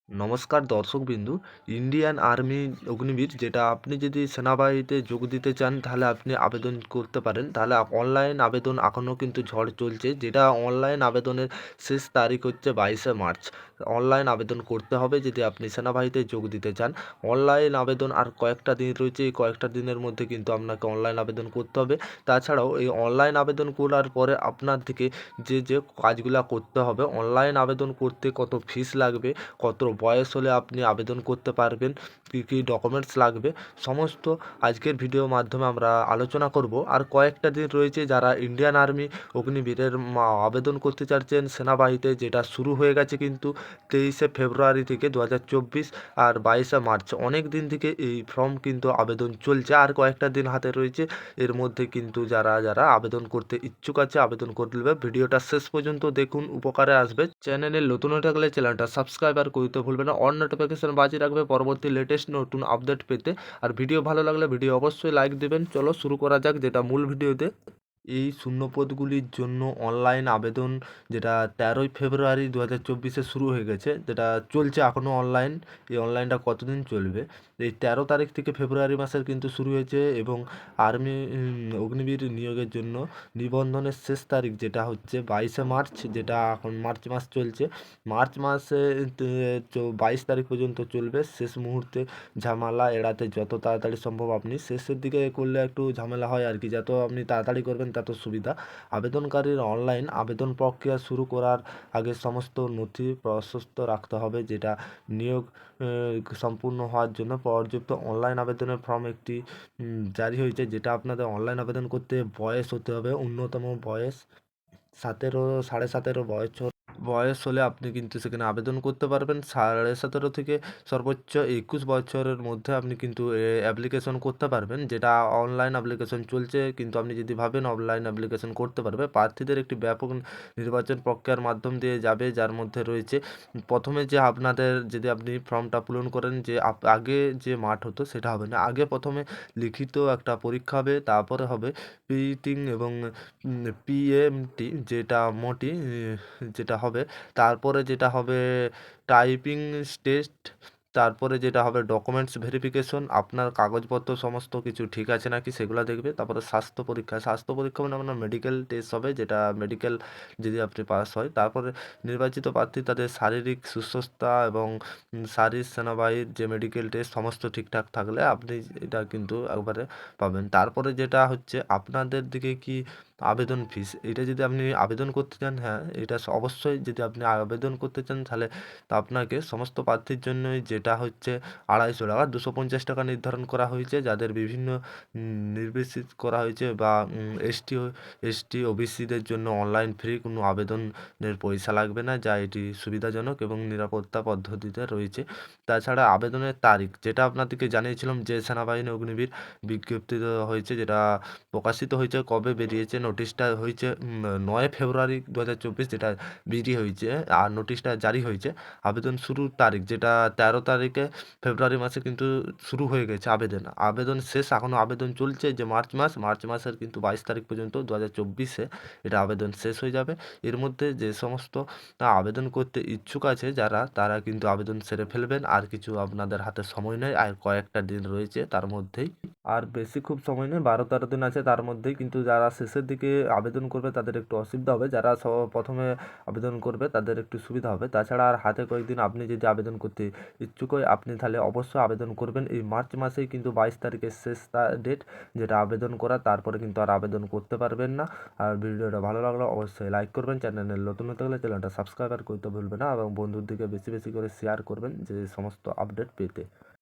নমস্কার দর্শকবিন্দু। Indian army Agniveer যেটা আপনি যদি সেনাবাহিনীতে যোগ দিতে চান তাহলে আপনি আবেদন করতে পারেন। তাহলে অনলাইন আবেদন এখনও কিন্তু ঝড় চলছে, যেটা অনলাইন আবেদনের শেষ তারিখ হচ্ছে 22শে মার্চ। অনলাইন আবেদন করতে হবে যদি আপনি সেনাবাহিনীতে যোগ দিতে চান। অনলাইন আবেদন আর কয়েকটা দিন রয়েছে, এই কয়েকটা দিনের মধ্যে কিন্তু আপনাকে অনলাইন আবেদন করতে হবে। তাছাড়াও এই অনলাইন আবেদন করার পরে আপনার থেকে যে কাজগুলো করতে হবে, অনলাইন আবেদন করতে কত ফিস লাগবে, কত বয়স হলে আপনি আবেদন করতে পারবেন, কী কী ডকুমেন্টস লাগবে, সমস্ত আজকের ভিডিওর মাধ্যমে আমরা আলোচনা করব। আর কয়েকটা দিন রয়েছে যারা ইন্ডিয়ান আর্মি অগ্নিবীরের আবেদন করতে চাচ্ছেন সেনাবাহিনীতে, যেটা শুরু হয়ে গেছে কিন্তু 23শে ফেব্রুয়ারি থেকে 2024 আর 22শে মার্চ, অনেক দিন থেকে এই ফর্ম কিন্তু আবেদন চলছে। আর কয়েকটা দিন হাতে রয়েছে, এর মধ্যে কিন্তু যারা যারা আবেদন করতে ইচ্ছুক আছে আবেদন করবে। ভিডিওটা শেষ পর্যন্ত দেখুন, উপকারে আসবে। চ্যানেলে নতুন হয়ে থাকলে চ্যানেলটা সাবস্ক্রাইব আর করতে ভুলবেন না, অন নোটিফিকেশন বাজিয়ে রাখবে পরবর্তী লেটেস্ট নতুন আপডেট পেতে। আর ভিডিও ভালো লাগলে ভিডিও অবশ্যই লাইক দেবেন। চলো শুরু করা যাক যেটা মূল ভিডিওতে। এই শূন্যপদগুলির জন্য অনলাইন আবেদন যেটা 13ই ফেব্রুয়ারি 2024 শুরু হয়ে গেছে, যেটা চলছে এখনও অনলাইন। এই অনলাইনটা কতদিন চলবে? এই 13 তারিখ থেকে ফেব্রুয়ারি মাসের কিন্তু শুরু হয়েছে, এবং আর্মি অগ্নিবীর নিয়োগের জন্য নিবন্ধনের শেষ তারিখ যেটা হচ্ছে 22শে মার্চ, যেটা এখন মার্চ মাস চলছে। মার্চ মাসে 22 তারিখ পর্যন্ত চলবে। শেষ মুহূর্তে ঝামেলা এড়াতে যত তাড়াতাড়ি সম্ভব, আপনি শেষের দিকে করলে একটু ঝামেলা হয় আর কি, যত আপনি তাড়াতাড়ি করবেন তত সুবিধা। আবেদনকারীর অনলাইন আবেদন প্রক্রিয়া শুরু করার আগে সমস্ত নথি প্রশস্ত রাখতে হবে, যেটা নিয়োগ সম্পূর্ণ হওয়ার জন্য পর্যাপ্ত অনলাইন আবেদনের ফর্ম একটি জারি হয়েছে, যেটা আপনাদের অনলাইন আবেদন করতে বয়স হতে হবে ন্যূনতম বয়স 17, 17.5 বছর বয়স হলে আপনি কিন্তু সেখানে আবেদন করতে পারবেন। 17.5 থেকে সর্বোচ্চ 21 বছরের মধ্যে আপনি কিন্তু অ্যাপ্লিকেশন করতে পারবেন, যেটা অনলাইন অ্যাপ্লিকেশন চলছে। কিন্তু আপনি যদি ভাবেন অফলাইন অ্যাপ্লিকেশন করতে পারবে, প্রার্থীদের একটি ব্যাপক নির্বাচন প্রক্রিয়ার মাধ্যম দিয়ে যাবে, যার মধ্যে রয়েছে প্রথমে যে আপনাদের যদি আপনি ফর্মটা পূরণ করেন, যে আগে যে মাঠ হতো সেটা হবে না। আগে প্রথমে লিখিত একটা পরীক্ষা হবে, তারপরে হবে পিটিং এবং পিএমটি যেটা মোটি যেটা হবে, তারপরে যেটা হবে টাইপিং টেস্ট, তারপরে যেটা হবে ডকুমেন্টস ভেরিফিকেশন, আপনার কাগজপত্র সমস্ত কিছু ঠিক আছে নাকি সেগুলো দেখবে। তারপরে স্বাস্থ্য পরীক্ষা মানে আপনার মেডিকেল টেস্ট হবে, যেটা মেডিকেল যদি আপনি পাস হয়। তারপরে নির্বাচিত প্রার্থী তাদের শারীরিক সুস্থতা এবং সেনাবাহিনীর যে মেডিকেল টেস্ট সমস্ত ঠিকঠাক থাকলে আপনি এটা কিন্তু একবারে পাবেন। তারপরে যেটা হচ্ছে আপনাদের দিকে কি আবেদন ফিস, এটা যদি আপনি আবেদন করতে চান, হ্যাঁ এটা অবশ্যই যদি আপনি আবেদন করতে চান তাহলে আপনাকে সমস্ত প্রার্থীর জন্যই যেটা হচ্ছে 250 টাকা, 250 টাকা নির্ধারণ করা হয়েছে। যাদের বিভিন্ন নির্বাচিত করা হয়েছে বা এসটি ওবিসিদের জন্য অনলাইন ফ্রি, কোনো আবেদনের পয়সা লাগবে না, যা এটি সুবিধাজনক এবং নিরাপত্তা পদ্ধতিতে রয়েছে। তাছাড়া আবেদনের তারিখ যেটা আপনাদেরকে জানিয়েছিলাম, যে সেনাবাহিনী অগ্নিবীর বিজ্ঞপ্তি হয়েছে, যেটা প্রকাশিত হয়েছে, কবে বেরিয়েছে নোটিশটা হয়েছে 9 ফেব্রুয়ারি 2024, যেটা বেরিয়ে হয়েছে আর নোটিশটা জারি হয়েছে। আবেদন শুরুর তারিখ যেটা 13 তারিখে ফেব্রুয়ারি মাসে কিন্তু শুরু হয়ে গেছে আবেদন শেষ এখনও আবেদন চলছে, যে মার্চ মাসের কিন্তু 22 তারিখ পর্যন্ত 2024 এটা আবেদন শেষ হয়ে যাবে। এর মধ্যে যে সমস্ত আবেদন করতে ইচ্ছুক আছে যারা, তারা কিন্তু আবেদন সেরে ফেলবেন। আর কিছু আপনাদের হাতে সময় নেই, আর কয়েকটা দিন রয়েছে তার মধ্যেই, আর বেশি খুব সময় নেই, 12-13 দিন আছে তার মধ্যেই। কিন্তু যারা শেষের দিকে আবেদন করবে তাদের একটু অসুবিধা হবে, যারা প্রথমে আবেদন করবে তাদের একটু সুবিধা হবে। তাছাড়া আর হাতে কয়েকদিন, আপনি যদি আবেদন করতে ইচ্ছুক হয় আপনি তাহলে অবশ্যই আবেদন করবেন। এই মার্চ মাসেই কিন্তু 22 তারিখের শেষ ডেট যেটা আবেদন করা, তারপরে কিন্তু আর আবেদন করতে পারবেন না। আর ভিডিওটা ভালো লাগলে অবশ্যই লাইক করবেন, চ্যানেলে নতুন হতে হলে চ্যানেলটা সাবস্ক্রাইব আর করতে ভুলবেন না, এবং বন্ধুর দিকে বেশি বেশি করে শেয়ার করবেন যে সমস্ত আপডেট পেতে।